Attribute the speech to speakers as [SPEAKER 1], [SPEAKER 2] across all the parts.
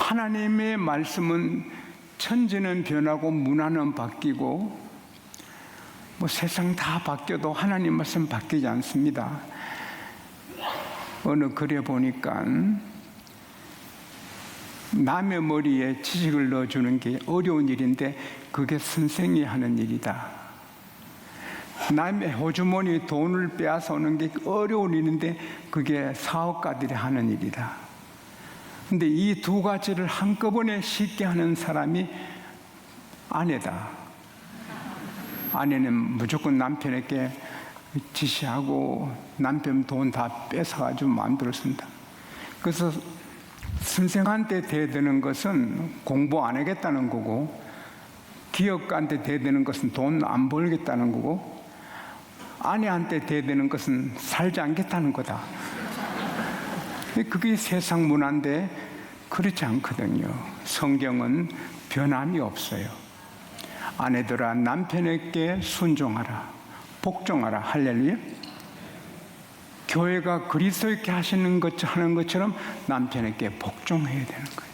[SPEAKER 1] 하나님의 말씀은 천지는 변하고 문화는 바뀌고 세상 다 바뀌어도 하나님 말씀 바뀌지 않습니다. 어느 글에 보니까 남의 머리에 지식을 넣어주는 게 어려운 일인데 그게 선생이 하는 일이다. 남의 호주머니 돈을 빼앗아오는 게 어려운 일인데 그게 사업가들이 하는 일이다. 근데 이 두 가지를 한꺼번에 쉽게 하는 사람이 아내다. 아내는 무조건 남편에게 지시하고 남편 돈 다 뺏어가지고 마음대로 쓴다. 그래서 선생한테 대드는 것은 공부 안 하겠다는 거고, 기업가한테 대드는 것은 돈 안 벌겠다는 거고, 아내한테 대드는 것은 살지 않겠다는 거다. 그게 세상 문화인데 그렇지 않거든요. 성경은 변함이 없어요. 아내들아 남편에게 순종하라, 복종하라. 할렐루야. 교회가 그리스도께 하는 것처럼 남편에게 복종해야 되는 거예요.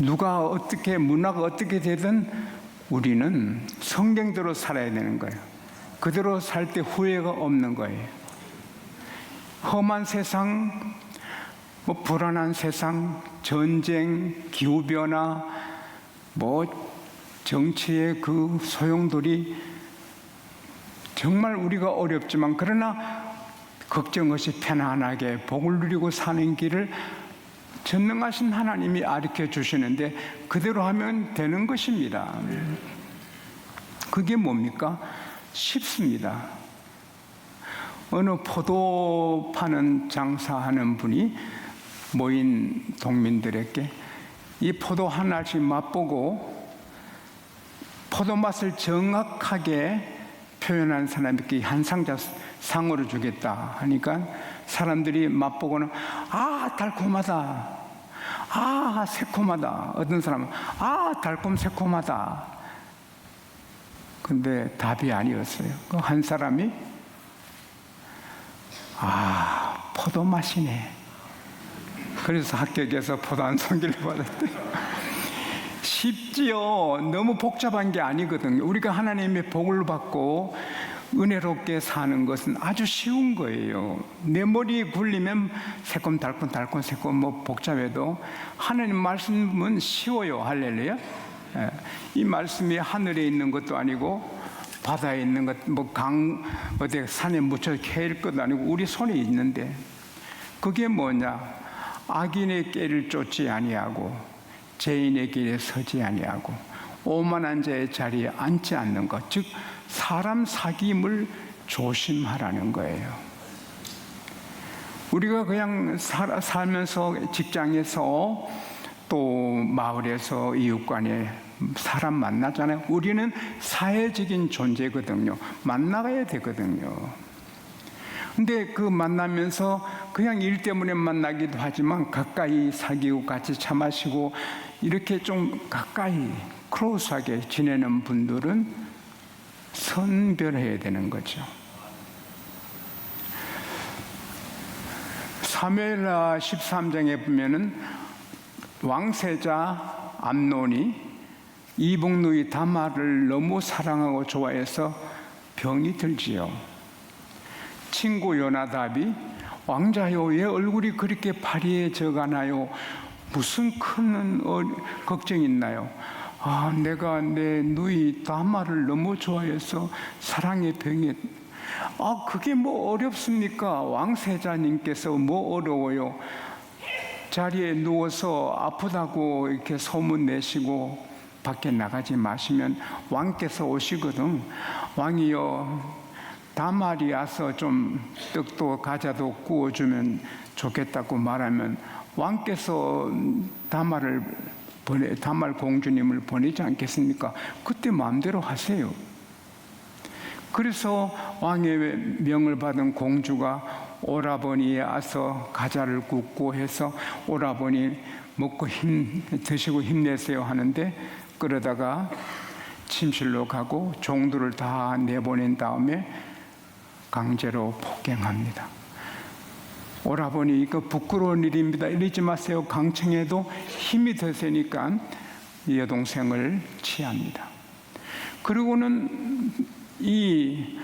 [SPEAKER 1] 누가 어떻게 문화가 어떻게 되든 우리는 성경대로 살아야 되는 거예요. 그대로 살 때 후회가 없는 거예요. 험한 세상, 불안한 세상, 전쟁, 기후변화, 정치의 그 소용돌이, 정말 우리가 어렵지만 그러나 걱정 없이 편안하게 복을 누리고 사는 길을 전능하신 하나님이 가르쳐 주시는데 그대로 하면 되는 것입니다. 그게 뭡니까? 쉽습니다. 어느 포도 파는 장사하는 분이 모인 동민들에게 이 포도 하나씩 맛보고 포도 맛을 정확하게 표현한 사람에게 한 상자 상으로 주겠다 하니까 사람들이 맛보고는 달콤하다, 새콤하다. 어떤 사람은 달콤 새콤하다. 근데 답이 아니었어요. 한 사람이 포도 맛이네. 그래서 합격해서 포도 한 송이를 받았대요. 쉽지요. 너무 복잡한 게 아니거든요. 우리가 하나님의 복을 받고 은혜롭게 사는 것은 아주 쉬운 거예요. 내 머리에 굴리면 새콤 달콤 새콤 복잡해도 하나님 말씀은 쉬워요. 할렐루야. 이 말씀이 하늘에 있는 것도 아니고 바다에 있는 것, 어디 산에 묻혀 캐일 것도 아니고 우리 손에 있는데, 그게 뭐냐? 악인의 길을 쫓지 아니하고 죄인의 길에 서지 아니하고 오만한 자의 자리에 앉지 않는 것, 즉 사람 사귐을 조심하라는 거예요. 우리가 그냥 살면서 직장에서 또 마을에서 이웃간에 사람 만나잖아요. 우리는 사회적인 존재거든요. 만나가야 되거든요. 근데 그 만나면서 그냥 일 때문에 만나기도 하지만 가까이 사귀고 같이 차 마시고 이렇게 좀 가까이 클로스하게 지내는 분들은 선별해야 되는 거죠. 사무엘하 13장에 보면은 왕세자 암논이 이복누이 다말을 너무 사랑하고 좋아해서 병이 들지요. 친구 요나답이 왕자요, 왜 얼굴이 그렇게 파리해져 가나요? 무슨 큰 걱정이 있나요? 내가 내 누이 다말을 너무 좋아해서 사랑의 병에. 그게 뭐 어렵습니까? 왕세자님께서 뭐 어려워요? 자리에 누워서 아프다고 이렇게 소문 내시고 밖에 나가지 마시면 왕께서 오시거든. 왕이여, 다말이 와서 좀 떡도 과자도 구워주면 좋겠다고 말하면 왕께서 다말 공주님을 보내지 않겠습니까? 그때 마음대로 하세요. 그래서 왕의 명을 받은 공주가 오라버니에 와서 과자를 굽고 해서 오라버니 먹고 드시고 힘내세요 하는데, 그러다가 침실로 가고 종들을 다 내보낸 다음에 강제로 폭행합니다. 오라버니 이거 부끄러운 일입니다. 이러지 마세요. 강청해도 힘이 더 세니까 여동생을 취합니다. 그리고는 이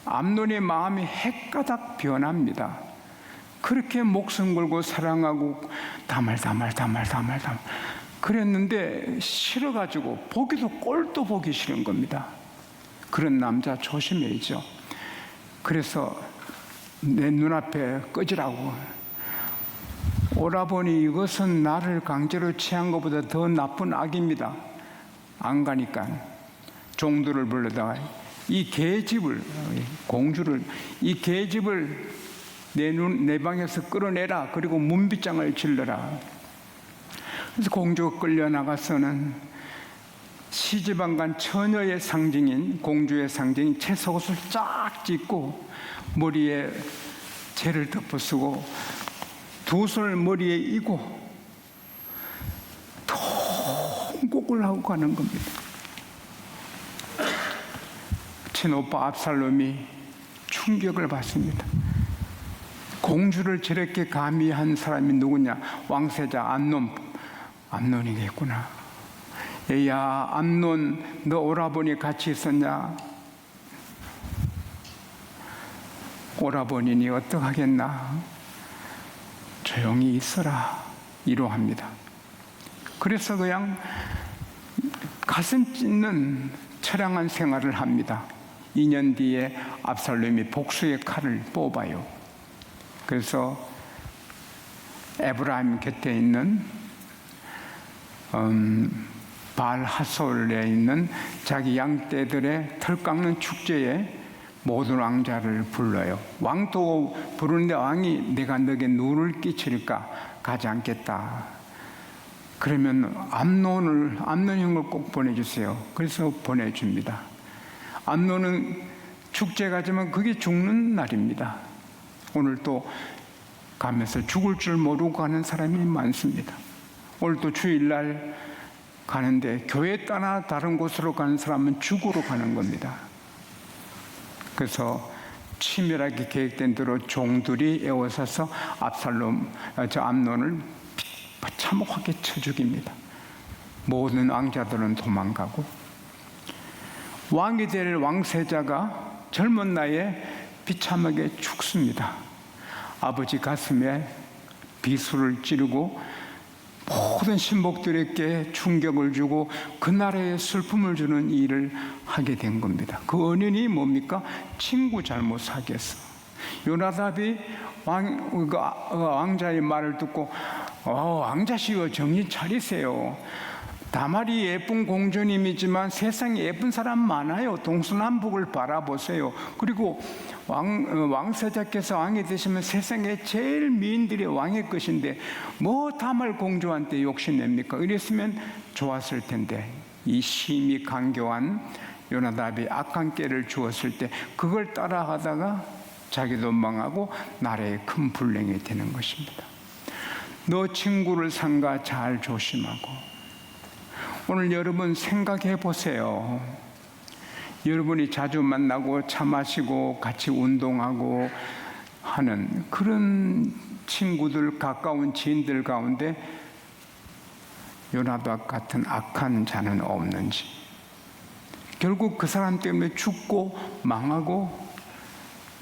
[SPEAKER 1] 암논의 마음이 헷가닥 변합니다. 그렇게 목숨 걸고 사랑하고 다말 그랬는데 싫어가지고 보기도 꼴도 보기 싫은 겁니다. 그런 남자 조심해야죠. 그래서 내 눈앞에 꺼지라고. 오라버니 이것은 나를 강제로 취한 것보다 더 나쁜 악입니다. 안 가니까 종들을 불러다가 이 계집을, 공주를, 이 계집을 내 방에서 끌어내라. 그리고 문빗장을 질러라. 그래서 공주가 끌려나가서는 시집안간 처녀의 상징인, 공주의 상징인 채석옷을 쫙 찢고 머리에 재를 덮어쓰고 두 손을 머리에 이고 통곡을 하고 가는 겁니다. 친오빠 압살롬이 충격을 받습니다. 공주를 저렇게 감히 한 사람이 누구냐? 왕세자 암논이겠구나. 얘야, 암논, 너 오라버니 같이 있었냐? 오라버니니 어떡하겠나? 조용히 있어라. 이러합니다. 그래서 그냥 가슴 찢는 처량한 생활을 합니다. 2년 뒤에 압살롬이 복수의 칼을 뽑아요. 그래서 에브라임 곁에 있는 발하솔에 있는 자기 양떼들의 털 깎는 축제에 모든 왕자를 불러요. 왕도 부르는데 왕이 내가 너에게 누를 끼칠까? 가지 않겠다. 그러면 암논 형을 꼭 보내주세요. 그래서 보내줍니다. 암논은 축제 가지만 그게 죽는 날입니다. 오늘 또 가면서 죽을 줄 모르고 가는 사람이 많습니다. 오늘 또 주일날 가는데 교회 떠나 다른 곳으로 가는 사람은 죽으러 가는 겁니다. 그래서 치밀하게 계획된 대로 종들이 에워싸서 암논을 참혹하게 쳐 죽입니다. 모든 왕자들은 도망가고 왕이 될 왕세자가 젊은 나이에 비참하게 죽습니다. 아버지 가슴에 비수를 찌르고 모든 신복들에게 충격을 주고 그 나라에 슬픔을 주는 일을 하게 된 겁니다. 그 원인이 뭡니까? 친구 잘못 사귀었어. 요나답이 왕자의 말을 듣고 왕자시여 정신 차리세요. 다말이 예쁜 공주님이지만 세상에 예쁜 사람 많아요. 동서남북을 바라보세요. 그리고 왕세자께서 왕이 되시면 세상에 제일 미인들이 왕의 것인데 뭐 다말 공주한테 욕심냅니까? 이랬으면 좋았을 텐데 이 심히 간교한 요나답이 악한 깨를 주었을 때 그걸 따라하다가 자기도 망하고 나라에 큰 불행이 되는 것입니다. 너 친구를 삼가 잘 조심하고. 오늘 여러분 생각해 보세요. 여러분이 자주 만나고 차 마시고 같이 운동하고 하는 그런 친구들, 가까운 지인들 가운데 요나답 같은 악한 자는 없는지. 결국 그 사람 때문에 죽고 망하고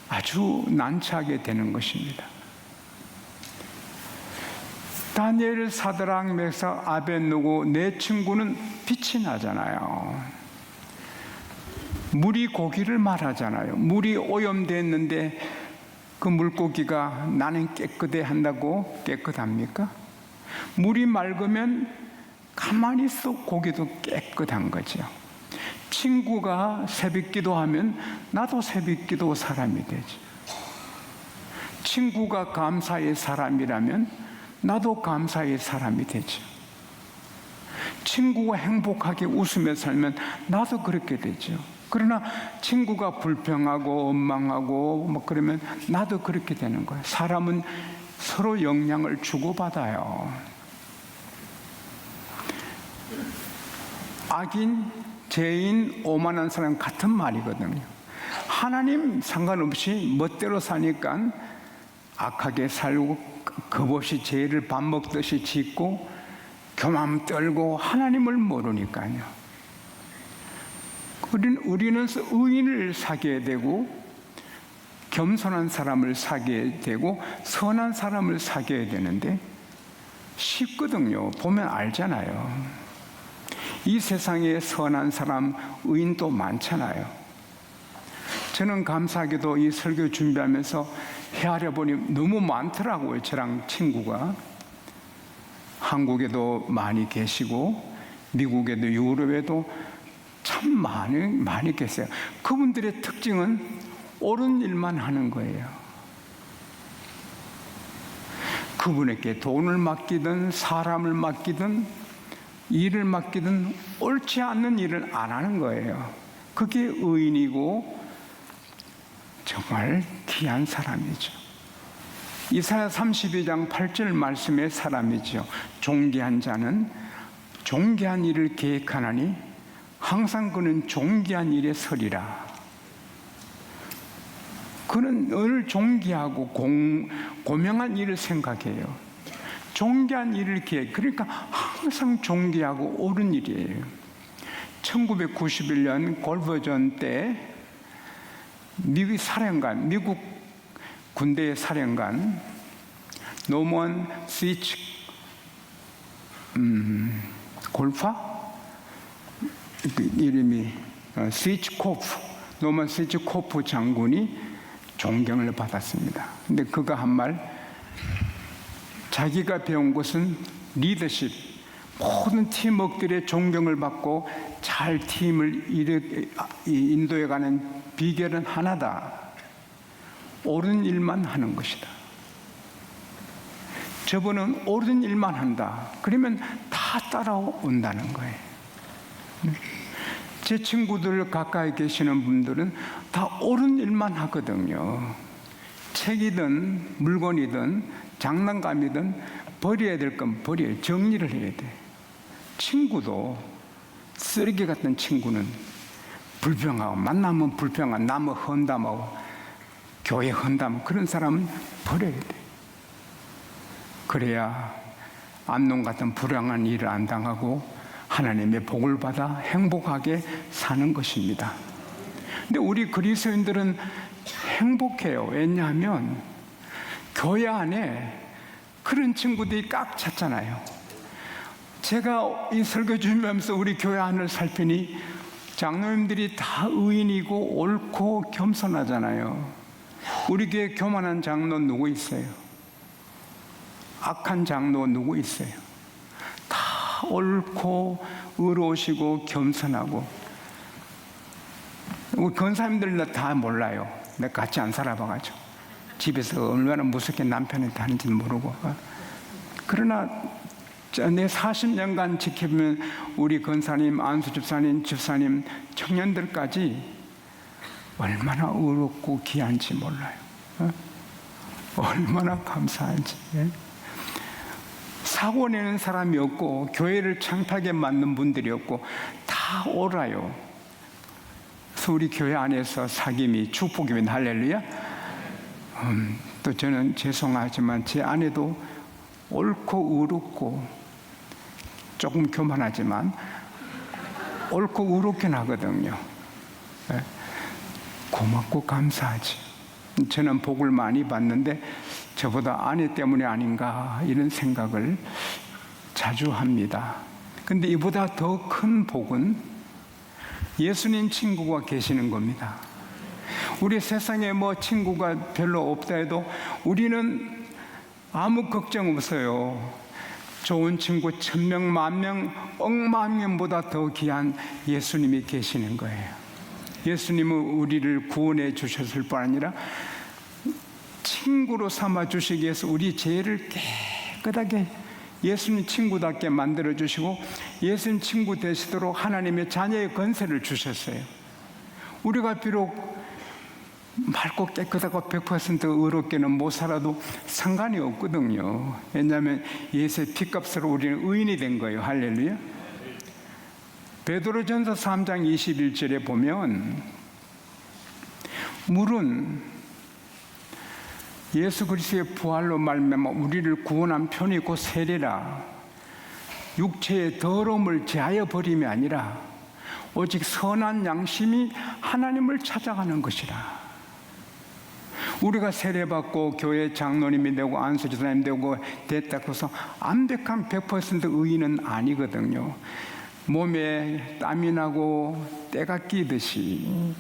[SPEAKER 1] 아주 난처하게 되는 것입니다. 다니엘, 사드락, 메삭, 아벳느고 네 친구는 빛이 나잖아요. 물이 고기를 말하잖아요. 물이 오염됐는데 그 물고기가 나는 깨끗해 한다고 깨끗합니까? 물이 맑으면 가만히 있어 고기도 깨끗한 거죠. 친구가 새벽기도 하면 나도 새벽기도 사람이 되죠. 친구가 감사의 사람이라면 나도 감사의 사람이 되죠. 친구가 행복하게 웃으며 살면 나도 그렇게 되죠. 그러나 친구가 불평하고 원망하고 뭐 그러면 나도 그렇게 되는 거예요. 사람은 서로 영향을 주고받아요. 악인, 죄인, 오만한 사람 같은 말이거든요. 하나님 상관없이 멋대로 사니까 악하게 살고 겁없이 죄를 밥 먹듯이 짓고 교만 떨고 하나님을 모르니까요. 우리는 의인을 사귀어야 되고 겸손한 사람을 사귀어야 되고 선한 사람을 사귀어야 되는데 쉽거든요. 보면 알잖아요. 이 세상에 선한 사람, 의인도 많잖아요. 저는 감사하게도 이 설교 준비하면서 헤아려 보니 너무 많더라고요. 저랑 친구가. 한국에도 많이 계시고 미국에도 유럽에도 참 많이 계세요. 그분들의 특징은 옳은 일만 하는 거예요. 그분에게 돈을 맡기든 사람을 맡기든 일을 맡기든 옳지 않는 일을 안 하는 거예요. 그게 의인이고 정말 귀한 사람이죠. 이사야 32장 8절 말씀의 사람이죠. 존귀한 자는 존귀한 일을 계획하나니 항상 그는 존귀한 일에 서리라. 그는 늘 존귀하고 고명한 일을 생각해요. 존귀한 일을 계획, 그러니까 항상 존귀하고 옳은 일이에요. 1991년 골버전 때 미국 군대의 사령관 노먼 스위치 골파? 이름이 노먼 스위치코프 장군이 존경을 받았습니다. 근데 그가 한 말, 자기가 배운 것은 리더십, 모든 팀워크들의 존경을 받고 잘 팀을 인도해가는 비결은 하나다. 옳은 일만 하는 것이다. 저분은 옳은 일만 한다. 그러면 다 따라온다는 거예요. 제 친구들 가까이 계시는 분들은 다 옳은 일만 하거든요. 책이든 물건이든 장난감이든 버려야 될 건 버려야, 정리를 해야 돼. 친구도 쓰레기 같은 친구는 불평하고, 만나면 불평하고, 남을 헌담하고, 교회 헌담, 그런 사람은 버려야 돼. 그래야 암놈 같은 불행한 일을 안 당하고 하나님의 복을 받아 행복하게 사는 것입니다. 근데 우리 그리스도인들은 행복해요. 왜냐하면 교회 안에 그런 친구들이 꽉 찼잖아요. 제가 이 설교 준비하면서 우리 교회 안을 살피니 장로님들이 다 의인이고 옳고 겸손하잖아요. 우리 교회 교만한 장로 누구 있어요? 악한 장로 누구 있어요? 다 옳고 의로우시고 겸손하고. 우리 권사님들 다 몰라요. 내가 같이 안 살아봐가지고 집에서 얼마나 무섭게 남편한테 하는지는 모르고. 그러나 내 40년간 지켜보면 우리 권사님, 안수 집사님, 청년들까지 얼마나 의롭고 귀한지 몰라요. 얼마나 감사한지. 사고 내는 사람이 없고 교회를 창피하게 만든 분들이 없고 다 옳아요. 그래서 우리 교회 안에서 사귐이 축복이면 할렐루야. 또 저는 죄송하지만 제 아내도 옳고 의롭고 조금 교만하지만 옳고 의롭긴 하거든요. 고맙고 감사하지. 저는 복을 많이 받는데 저보다 아내 때문에 아닌가 이런 생각을 자주 합니다. 근데 이보다 더 큰 복은 예수님 친구가 계시는 겁니다. 우리 세상에 뭐 친구가 별로 없다 해도 우리는 아무 걱정 없어요. 좋은 친구 1000명, 10,000명, 억만 명보다 더 귀한 예수님이 계시는 거예요. 예수님은 우리를 구원해 주셨을 뿐 아니라 친구로 삼아 주시기 위해서 우리 죄를 깨끗하게 예수님 친구답게 만들어 주시고 예수님 친구 되시도록 하나님의 자녀의 권세를 주셨어요. 우리가 비록 맑고 깨끗하고 100% 의롭게는 못 살아도 상관이 없거든요. 왜냐하면 예수의 피값으로 우리는 의인이 된 거예요. 할렐루야. 베드로전서 3장 21절에 보면 물은 예수 그리스도의 부활로 말미암아 우리를 구원한 편이 곧 세례라. 육체의 더러움을 제하여 버림이 아니라 오직 선한 양심이 하나님을 찾아가는 것이라. 우리가 세례받고 교회 장로님이 되고 안수지사님 되고 됐다고 해서 완벽한 100% 의인은 아니거든요. 몸에 땀이 나고 때가 끼듯이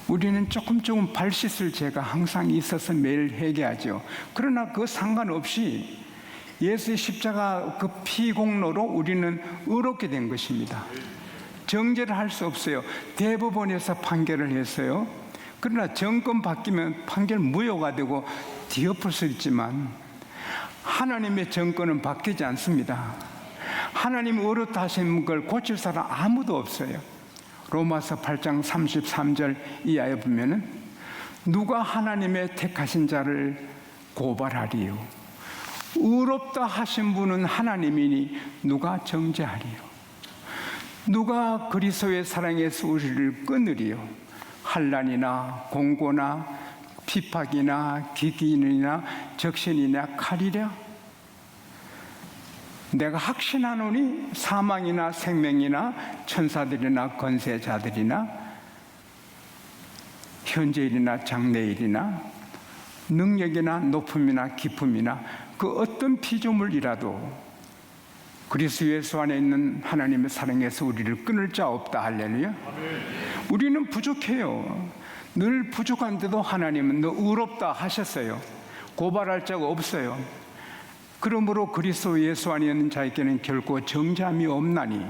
[SPEAKER 1] 우리는 조금 발 씻을 죄가 항상 있어서 매일 회개하죠. 그러나 그 상관없이 예수의 십자가 그 피 공로로 우리는 의롭게 된 것입니다. 정죄를 할 수 없어요. 대법원에서 판결을 했어요. 그러나 정권 바뀌면 판결 무효가 되고 뒤엎을 수 있지만 하나님의 정권은 바뀌지 않습니다. 하나님 의롭다 하신 걸 고칠 사람 아무도 없어요. 로마서 8장 33절 이하에 보면은 누가 하나님의 택하신 자를 고발하리요. 의롭다 하신 분은 하나님이니 누가 정죄하리요. 누가 그리스도의 사랑에서 우리를 끊으리요. 환난이나 공고나 핍박이나 기근이나 적신이나 칼이랴. 내가 확신하노니 사망이나 생명이나 천사들이나 권세자들이나 현재일이나 장래일이나 능력이나 높음이나 깊음이나 그 어떤 피조물이라도 그리스도 예수 안에 있는 하나님의 사랑에서 우리를 끊을 자 없다. 할렐루야. 우리는 부족해요. 늘 부족한데도 하나님은 너 의롭다 하셨어요. 고발할 자가 없어요. 그러므로 그리스도 예수 안에 있는 자에게는 결코 정죄함이 없나니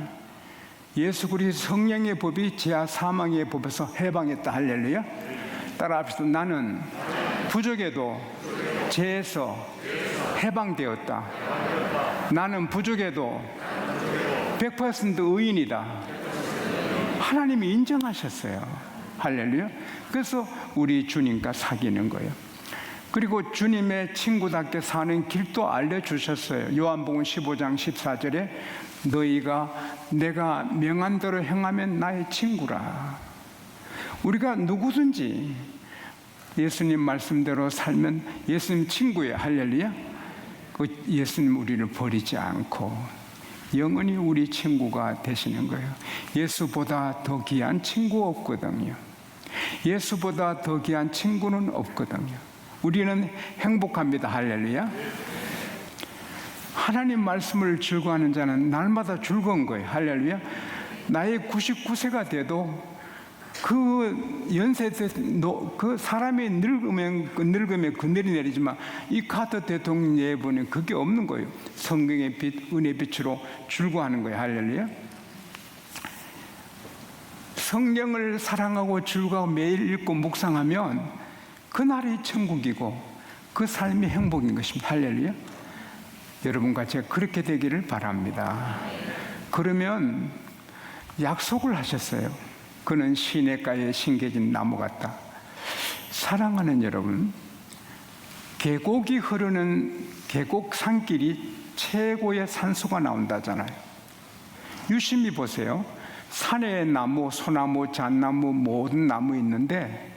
[SPEAKER 1] 예수 그리스도 성령의 법이 죄와 사망의 법에서 해방했다. 할렐루야. 따라합시다. 나는 부족해도 죄에서 해방되었다. 나는 부족해도 100% 의인이다. 하나님이 인정하셨어요. 할렐루야. 그래서 우리 주님과 사귀는 거예요. 그리고 주님의 친구답게 사는 길도 알려주셨어요. 요한복음 15장 14절에 너희가 내가 명한 대로 행하면 나의 친구라. 우리가 누구든지 예수님 말씀대로 살면 예수님 친구예요. 할렐루야. 그 예수님 우리를 버리지 않고 영원히 우리 친구가 되시는 거예요. 예수보다 더 귀한 친구 없거든요. 예수보다 더 귀한 친구는 없거든요. 우리는 행복합니다. 할렐루야. 하나님 말씀을 즐거워하는 자는 날마다 즐거운 거예요. 할렐루야. 나의 99세가 돼도 그 연세 그 사람이 늙으면 그 내리지만 이 카터 대통령 예보는 그게 없는 거예요. 성경의 빛, 은혜 빛으로 즐거워하는 거예요. 할렐루야. 성경을 사랑하고 즐거워 매일 읽고 묵상하면 그날이 천국이고 그 삶이 행복인 것입니다. 할렐루야. 여러분과 제가 그렇게 되기를 바랍니다. 그러면 약속을 하셨어요. 그는 시냇가에 심겨진 나무 같다. 사랑하는 여러분, 계곡이 흐르는 계곡 산길이 최고의 산소가 나온다잖아요. 유심히 보세요. 산에 나무, 소나무, 잣나무, 모든 나무 있는데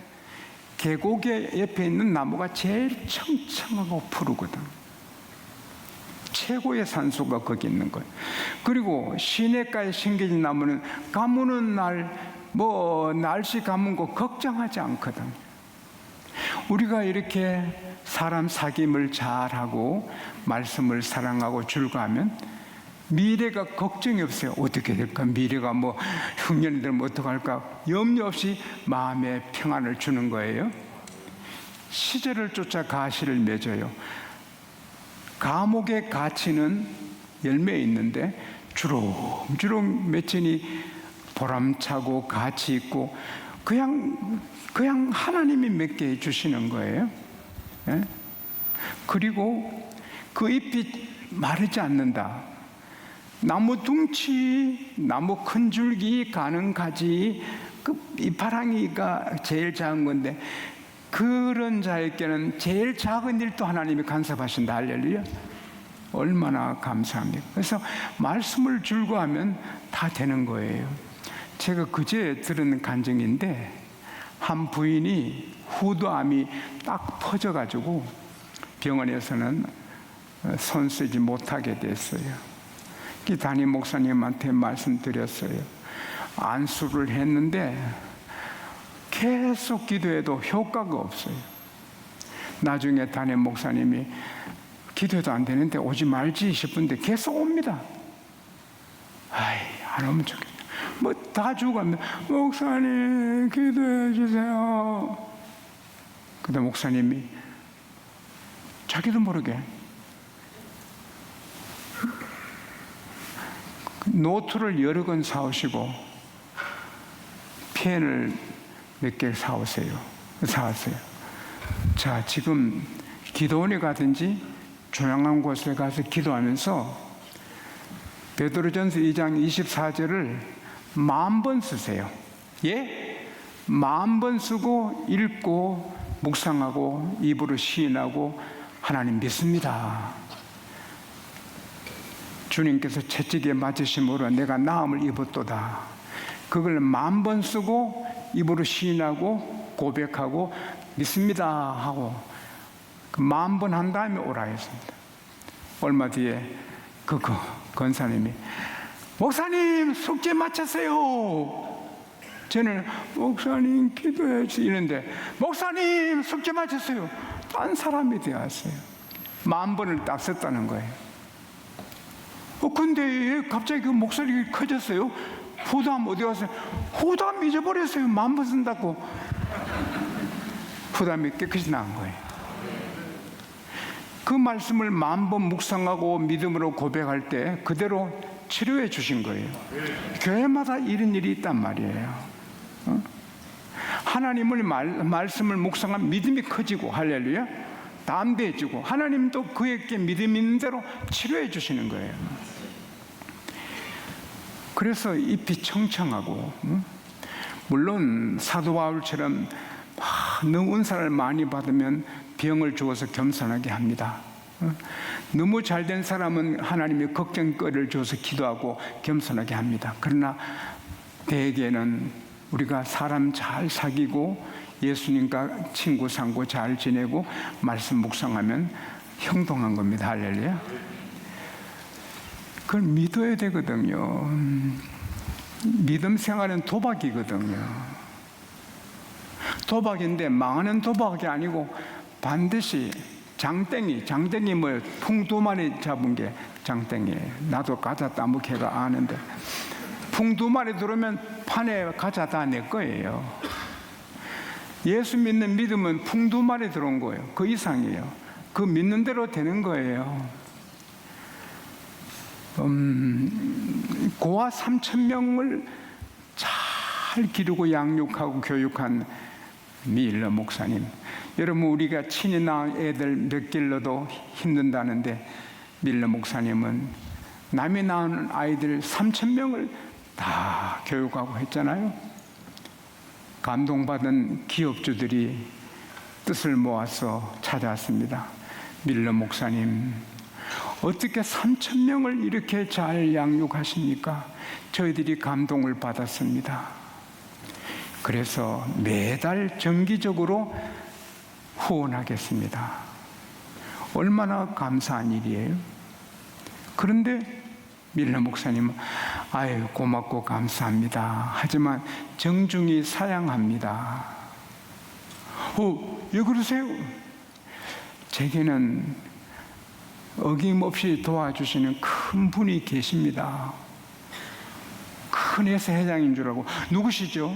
[SPEAKER 1] 계곡의 옆에 있는 나무가 제일 청청하고 푸르거든. 최고의 산소가 거기 있는 거예요. 그리고 시냇가에 심겨진 나무는 가무는 날 날씨 가문 거 걱정하지 않거든. 우리가 이렇게 사람 사귐을 잘하고 말씀을 사랑하고 즐거워하면 미래가 걱정이 없어요. 어떻게 될까? 미래가 흉년이 되면 어떡할까? 염려 없이 마음에 평안을 주는 거예요. 시절을 쫓아 가시를 맺어요. 감옥의 가치는 열매에 있는데 주렁주렁 맺으니 보람차고 가치 있고 그냥 하나님이 맺게 해주시는 거예요. 예? 그리고 그 잎이 마르지 않는다. 나무 둥치, 나무 큰 줄기, 가는 가지, 그 이파랑이가 제일 작은 건데 그런 자에게는 제일 작은 일도 하나님이 간섭하신다. 할렐루야. 얼마나 감사합니까. 그래서 말씀을 즐거워하면 다 되는 거예요. 제가 그제 들은 간증인데 한 부인이 후두암이 딱 퍼져가지고 병원에서는 손 쓰지 못하게 됐어요. 그 담임 목사님한테 말씀드렸어요. 안수를 했는데 계속 기도해도 효과가 없어요. 나중에 담임 목사님이 기도해도 안 되는데 오지 말지 싶은데 계속 옵니다. 아이, 안 오면 좋겠다. 뭐 다 죽었는데 목사님 기도해 주세요. 근데 목사님이 자기도 모르게 노트를 여러 권 사오시고 펜을 몇 개 사왔어요. 자, 지금 기도원에 가든지 조용한 곳에 가서 기도하면서 베드로전서 2장 24절을 10,000번 쓰세요. 예? 10,000번 쓰고 읽고 묵상하고 입으로 시인하고 하나님 믿습니다. 주님께서 채찍에 맞으심으로 내가 나음을 입었도다. 그걸 10,000번 쓰고 입으로 시인하고 고백하고 믿습니다 하고 10,000번 한 다음에 오라 했습니다. 얼마 뒤에 그 권사님이 목사님 숙제 마쳤어요. 저는 목사님 기도해 주시는데 목사님 숙제 마쳤어요. 딴 사람이 되었어요. 10,000번을 딱 썼다는 거예요. 근데 갑자기 그 목소리가 커졌어요. 후담 어디 갔어요? 후담 잊어버렸어요. 10,000번 쓴다고. 후담이 깨끗이 나은 거예요. 그 말씀을 10,000번 묵상하고 믿음으로 고백할 때 그대로 치료해 주신 거예요. 교회마다 이런 일이 있단 말이에요. 하나님을 말씀을 묵상하면 믿음이 커지고 할렐루야 담대해지고 하나님도 그에게 믿음 있는 대로 치료해 주시는 거예요. 그래서 잎이 청청하고 물론 사도 바울처럼 너무 은사를 많이 받으면 병을 주어서 겸손하게 합니다. 너무 잘된 사람은 하나님이 걱정거리를 줘서 기도하고 겸손하게 합니다. 그러나 대개는 우리가 사람 잘 사귀고 예수님과 친구 상고 잘 지내고 말씀 묵상하면 형통한 겁니다. 할렐루야. 그걸 믿어야 되거든요. 믿음 생활은 도박이거든요. 도박인데 망하는 도박이 아니고 반드시 장땡이 뭐예요? 풍 2마리 잡은 게 장땡이에요. 나도 가자 따먹해가 아는데 풍 2마리 들어오면 판에 가자 다 내 거예요. 예수 믿는 믿음은 풍 2마리 들어온 거예요. 그 이상이에요. 그 믿는 대로 되는 거예요. 고아 3,000명을 잘 기르고 양육하고 교육한 밀러 목사님. 여러분 우리가 친히 낳은 애들 몇 길러도 힘든다는데 밀러 목사님은 남이 낳은 아이들 3,000명을 다 교육하고 했잖아요. 감동받은 기업주들이 뜻을 모아서 찾아왔습니다. 밀러 목사님 어떻게 3,000명을 이렇게 잘 양육하십니까? 저희들이 감동을 받았습니다. 그래서 매달 정기적으로 후원하겠습니다. 얼마나 감사한 일이에요. 그런데 밀러 목사님은 아유 고맙고 감사합니다. 하지만 정중히 사양합니다. 왜 그러세요? 제게는 어김없이 도와주시는 큰 분이 계십니다. 큰 회사 회장인 줄 알고. 누구시죠?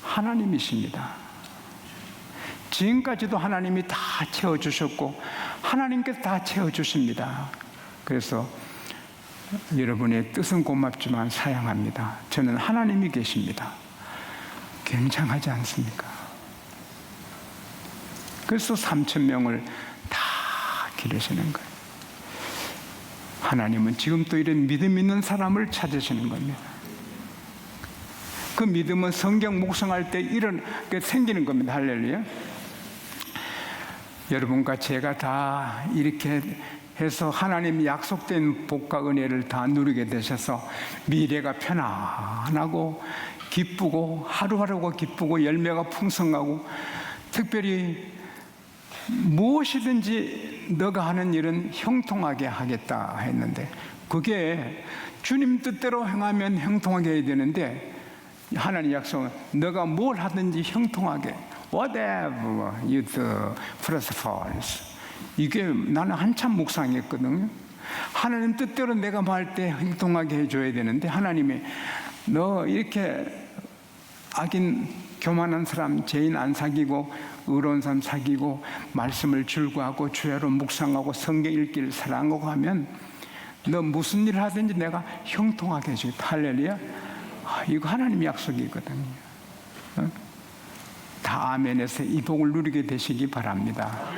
[SPEAKER 1] 하나님이십니다. 지금까지도 하나님이 다 채워주셨고 하나님께서 다 채워주십니다. 그래서 여러분의 뜻은 고맙지만 사양합니다. 저는 하나님이 계십니다. 굉장하지 않습니까? 그래서 3,000명을 다 기르시는 거예요. 하나님은 지금 또 이런 믿음 있는 사람을 찾으시는 겁니다. 그 믿음은 성경 묵상할 때 이런 게 생기는 겁니다. 할렐루야. 여러분과 제가 다 이렇게 해서 하나님이 약속된 복과 은혜를 다 누리게 되셔서 미래가 편안하고 기쁘고 하루하루가 기쁘고 열매가 풍성하고 특별히 무엇이든지 너가 하는 일은 형통하게 하겠다 했는데, 그게 주님 뜻대로 행하면 형통하게 해야 되는데, 하나님 약속은 너가 뭘 하든지 형통하게, whatever you do prospers. 이게 나는 한참 묵상했거든요. 하나님 뜻대로 내가 말 때 형통하게 해줘야 되는데, 하나님이 너 이렇게 악인 교만한 사람, 죄인 안 사귀고 의로운 사람 사귀고 말씀을 즐거워하고 주야로 묵상하고 성경 읽기를 사랑하고 하면 너 무슨 일을 하든지 내가 형통하게 해주겠다. 할렐루야. 이거 하나님 약속이거든요. 다 아멘에서 이 복을 누리게 되시기 바랍니다.